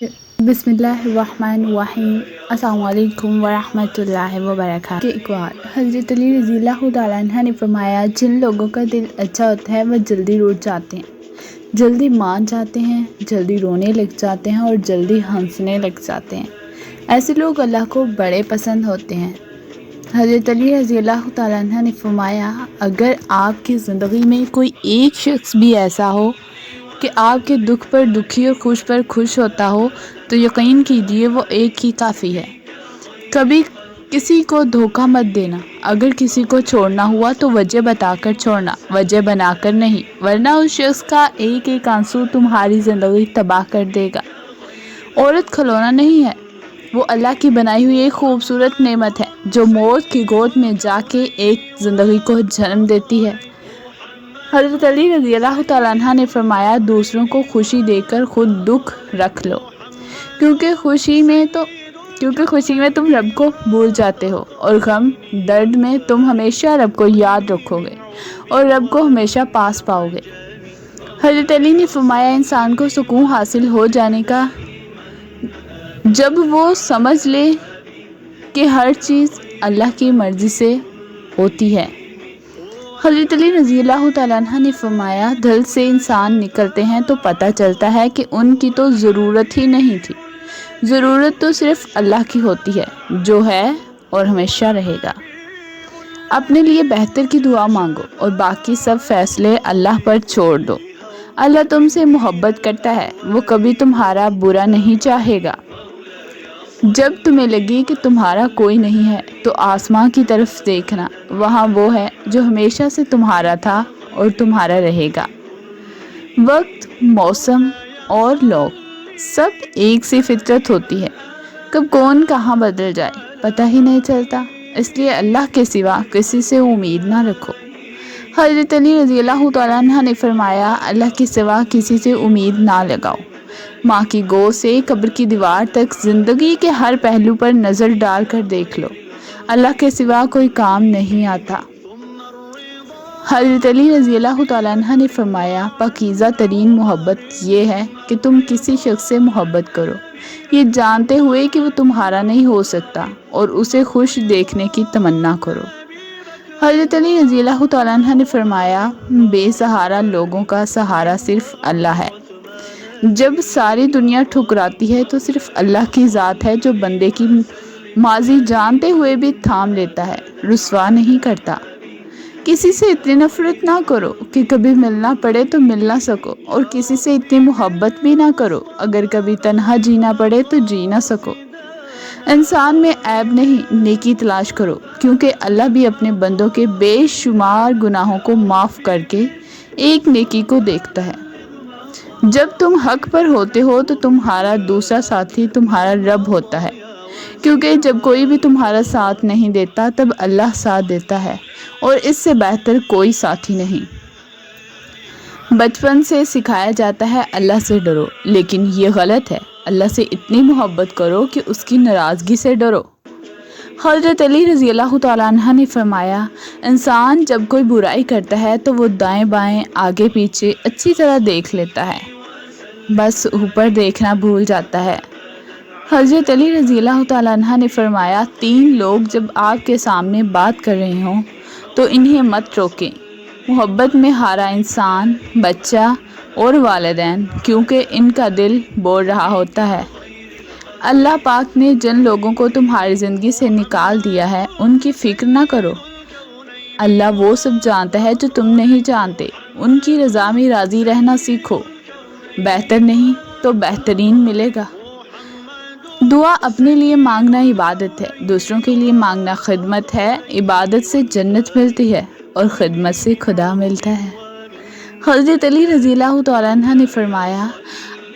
बिस्मिल्लाहिर्रहमानिर्रहीम। अस्सलाम वालेकुम वरहमतुल्लाहि वबरकातुहू। एक बार हज़रत अली रज़ी अल्लाह तआला अन्हु ने फरमाया, जिन लोगों का दिल अच्छा होता है वह जल्दी रूठ जाते हैं, जल्दी मान जाते हैं, जल्दी रोने लग जाते हैं और जल्दी हंसने लग जाते हैं। ऐसे लोग अल्लाह को बड़े पसंद होते हैं। हज़रत अली रज़ी अल्लाह तआला अन्हु ने फरमाया, अगर आपकी ज़िंदगी में कोई एक शख्स भी ऐसा हो कि आपके दुख पर दुखी और खुश पर खुश होता हो, तो यकीन कीजिए वो एक ही काफ़ी है। कभी किसी को धोखा मत देना। अगर किसी को छोड़ना हुआ तो वजह बताकर छोड़ना, वजह बनाकर नहीं, वरना उस शख्स का एक एक आंसू तुम्हारी ज़िंदगी तबाह कर देगा। औरत खिलौना नहीं है, वो अल्लाह की बनाई हुई एक खूबसूरत नेमत है जो मौत की गोद में जाके एक ज़िंदगी को जन्म देती है। हज़रत अली रज़ी अल्लाह तआला अन्हु ने फरमाया, दूसरों को खुशी देकर खुद दुख रख लो, क्योंकि खुशी में तुम रब को भूल जाते हो, और गम दर्द में तुम हमेशा रब को याद रखोगे और रब को हमेशा पास पाओगे। हज़रत अली ने फरमाया, इंसान को सुकून हासिल हो जाने का जब वो समझ ले कि हर चीज़ अल्लाह की मर्ज़ी से होती है। हज़रत अली रज़ी अल्लाह तआला अन्हु ने फरमाया, दिल से इंसान निकलते हैं तो पता चलता है कि उनकी तो ज़रूरत ही नहीं थी। ज़रूरत तो सिर्फ़ अल्लाह की होती है, जो है और हमेशा रहेगा। अपने लिए बेहतर की दुआ मांगो और बाकी सब फैसले अल्लाह पर छोड़ दो। अल्लाह तुमसे मोहब्बत करता है, वो कभी तुम्हारा बुरा नहीं चाहेगा। जब तुम्हें लगे कि तुम्हारा कोई नहीं है तो आसमां की तरफ देखना, वहाँ वो है जो हमेशा से तुम्हारा था और तुम्हारा रहेगा। वक्त, मौसम और लोग सब एक सी फितरत होती है, कब कौन कहाँ बदल जाए पता ही नहीं चलता, इसलिए अल्लाह के सिवा किसी से उम्मीद ना रखो। हज़रत अली रज़ी अल्लाह तआला अन्हु ने फरमाया, अल्लाह के सिवा किसी से उम्मीद ना लगाओ। माँ की गोद से कब्र की दीवार तक ज़िंदगी के हर पहलू पर नज़र डाल कर देख लो, अल्लाह के सिवा कोई काम नहीं आता। हज़रत अली रज़ी अल्लाह तआला अन्हु ने फरमाया, पाकीज़ा तरीन मोहब्बत ये है कि तुम किसी शख्स से मोहब्बत करो, ये जानते हुए कि वो तुम्हारा नहीं हो सकता, और उसे खुश देखने की तमन्ना करो। हज़रत अली रज़ी अल्लाह तआला अन्हु ने फरमाया, बेसहारा लोगों का सहारा सिर्फ अल्लाह है। जब सारी दुनिया ठुकराती है तो सिर्फ अल्लाह की ज़ात है जो बंदे की माजी जानते हुए भी थाम लेता है, रुसवा नहीं करता। किसी से इतनी नफरत ना करो कि कभी मिलना पड़े तो मिल ना सको, और किसी से इतनी मोहब्बत भी ना करो अगर कभी तन्हा जीना पड़े तो जी ना सको। इंसान में ऐब नहीं, नेकी तलाश करो, क्योंकि अल्लाह भी अपने बंदों के बेशुमार गुनाहों को माफ़ करके एक नेकी को देखता है। जब तुम हक पर होते हो तो तुम्हारा दूसरा साथी तुम्हारा रब होता है, क्योंकि जब कोई भी तुम्हारा साथ नहीं देता तब अल्लाह साथ देता है, और इससे बेहतर कोई साथी नहीं। बचपन से सिखाया जाता है अल्लाह से डरो, लेकिन ये गलत है। अल्लाह से इतनी मोहब्बत करो कि उसकी नाराज़गी से डरो। हज़रत अली रज़ी अल्लाह तआला अन्हु ने फरमाया, इंसान जब कोई बुराई करता है तो वो दाएं बाएं आगे पीछे अच्छी तरह देख लेता है, बस ऊपर देखना भूल जाता है। हज़रत अली रज़ी अल्लाह तआला अन्हु ने फरमाया, 3 लोग जब आपके सामने बात कर रहे हों तो इन्हें मत रोकें, मोहब्बत में हारा इंसान, बच्चा और वालिदैन, क्योंकि इनका दिल बोल रहा होता है। अल्लाह पाक ने जिन लोगों को तुम्हारी ज़िंदगी से निकाल दिया है उनकी फ़िक्र ना करो, अल्लाह वो सब जानता है जो तुम नहीं जानते। उनकी रज़ा में राज़ी रहना सीखो, बेहतर नहीं तो बेहतरीन मिलेगा। दुआ अपने लिए मांगना इबादत है, दूसरों के लिए मांगना खिदमत है। इबादत से जन्नत मिलती है और खिदमत से खुदा मिलता है। हज़रत अली रज़ी अल्लाह तआला अन्हु ने फरमाया,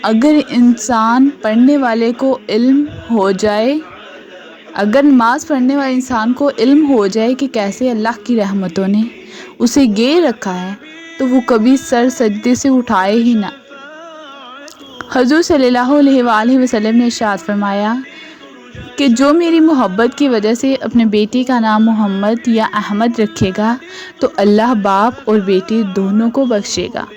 अगर इंसान पढ़ने वाले को इल्म हो जाए, अगर नमाज़ पढ़ने वाले इंसान को इल्म हो जाए कि कैसे अल्लाह की रहमतों ने उसे घेर रखा है, तो वो कभी सर सजदे से उठाए ही ना। हुज़ूर सल्लल्लाहु अलैहि वसल्लम ने इरशाद फरमाया कि जो मेरी मोहब्बत की वजह से अपने बेटे का नाम मोहम्मद या अहमद रखेगा तो अल्लाह बाप और बेटे दोनों को बख्शेगा।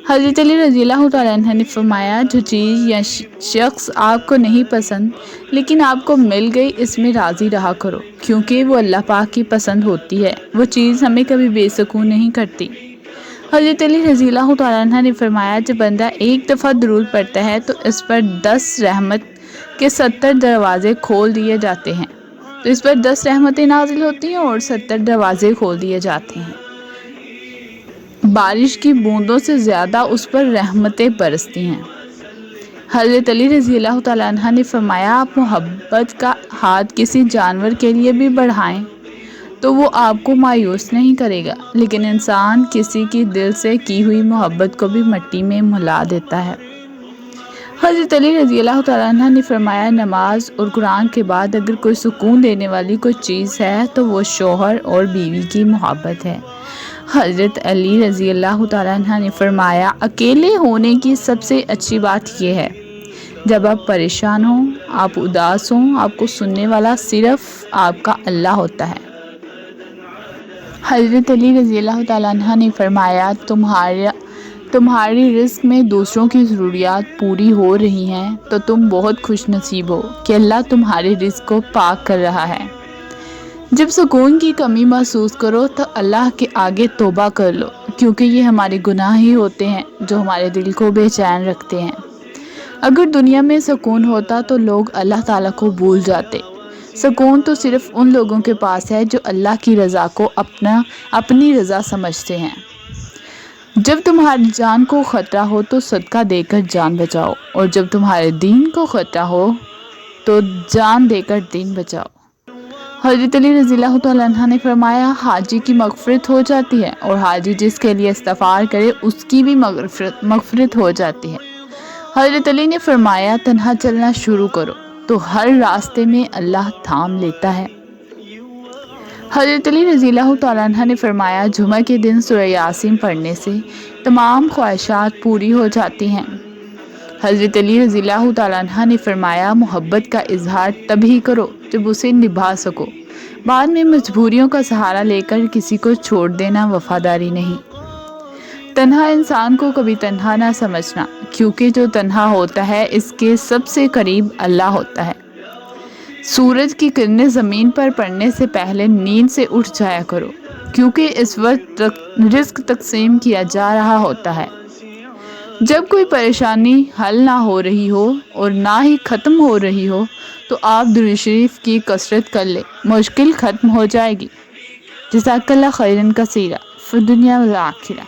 حضرت علی رضی اللہ تعالیٰ عنہ نے فرمایا جو چیز یا شخص آپ کو نہیں پسند لیکن آپ کو مل گئی اس میں راضی رہا کرو، کیونکہ وہ اللہ پاک کی پسند ہوتی ہے، وہ چیز ہمیں کبھی بے سکون نہیں کرتی۔ حضرت علی رضی اللہ تعالیٰ عنہ نے فرمایا جب بندہ ایک دفعہ درود پڑھتا ہے تو اس پر 10 رحمت کے 70 دروازے کھول دیے جاتے ہیں، تو اس پر 10 رحمتیں نازل ہوتی ہیں اور 70 دروازے کھول دیے جاتے ہیں۔ بارش کی بوندوں سے زیادہ اس پر رحمتیں برستی ہیں۔ حضرت علی رضی اللہ تعالیٰ عنہ نے فرمایا آپ محبت کا ہاتھ کسی جانور کے لیے بھی بڑھائیں تو وہ آپ کو مایوس نہیں کرے گا، لیکن انسان کسی کی دل سے کی ہوئی محبت کو بھی مٹی میں ملا دیتا ہے۔ حضرت علی رضی اللہ تعالیٰ عنہ نے فرمایا نماز اور قرآن کے بعد اگر کوئی سکون دینے والی کوئی چیز ہے تو وہ شوہر اور بیوی کی محبت ہے۔ حضرت علی رضی اللہ تعالیٰ عنہ نے فرمایا اکیلے ہونے کی سب سے اچھی بات یہ ہے جب آپ پریشان ہوں، آپ اداس ہوں، آپ کو سننے والا صرف آپ کا اللہ ہوتا ہے۔ حضرت علی رضی اللہ تعالیٰ عنہ نے فرمایا تمہاری رزق میں دوسروں کی ضروریات پوری ہو رہی ہیں تو تم بہت خوش نصیب ہو کہ اللہ تمہارے رزق کو پاک کر رہا ہے۔ جب سکون کی کمی محسوس کرو تو اللہ کے آگے توبہ کر لو، کیونکہ یہ ہمارے گناہ ہی ہوتے ہیں جو ہمارے دل کو بے چین رکھتے ہیں۔ اگر دنیا میں سکون ہوتا تو لوگ اللہ تعالیٰ کو بھول جاتے۔ سکون تو صرف ان لوگوں کے پاس ہے جو اللہ کی رضا کو اپنی رضا سمجھتے ہیں۔ جب تمہاری جان کو خطرہ ہو تو صدقہ دے کر جان بچاؤ، اور جب تمہارے دین کو خطرہ ہو تو جان دے کر دین بچاؤ۔ حضرت علی رضی اللہ تعالیٰ عنہ نے فرمایا حاجی کی مغفرت ہو جاتی ہے اور حاجی جس کے لیے استغفار کرے اس کی بھی مغفرت ہو جاتی ہے۔ حضرت علی نے فرمایا تنہا چلنا شروع کرو تو ہر راستے میں اللہ تھام لیتا ہے۔ حضرت علی رضی اللہ تعالیٰ عنہ نے فرمایا جمعہ کے دن سورہ یاسین پڑھنے سے تمام خواہشات پوری ہو جاتی ہیں۔ حضرت علی رضی اللہ تعالیٰ عنہ نے فرمایا محبت کا اظہار تبھی کرو جب اسے نبھا سکو، بعد میں مجبوریوں کا سہارا لے کر کسی کو چھوڑ دینا وفاداری نہیں۔ تنہا انسان کو کبھی تنہا نہ سمجھنا، کیونکہ جو تنہا ہوتا ہے اس کے سب سے قریب اللہ ہوتا ہے۔ سورج کی کرنیں زمین پر پڑنے سے پہلے نیند سے اٹھ جایا کرو، کیونکہ اس وقت رزق تقسیم کیا جا رہا ہوتا ہے۔ جب کوئی پریشانی حل نہ ہو رہی ہو اور نہ ہی ختم ہو رہی ہو تو آپ درود شریف کی کثرت کر لیں، مشکل ختم ہو جائے گی۔ جزاک اللہ خیرا کثیرا فی الدنیا والآخرہ۔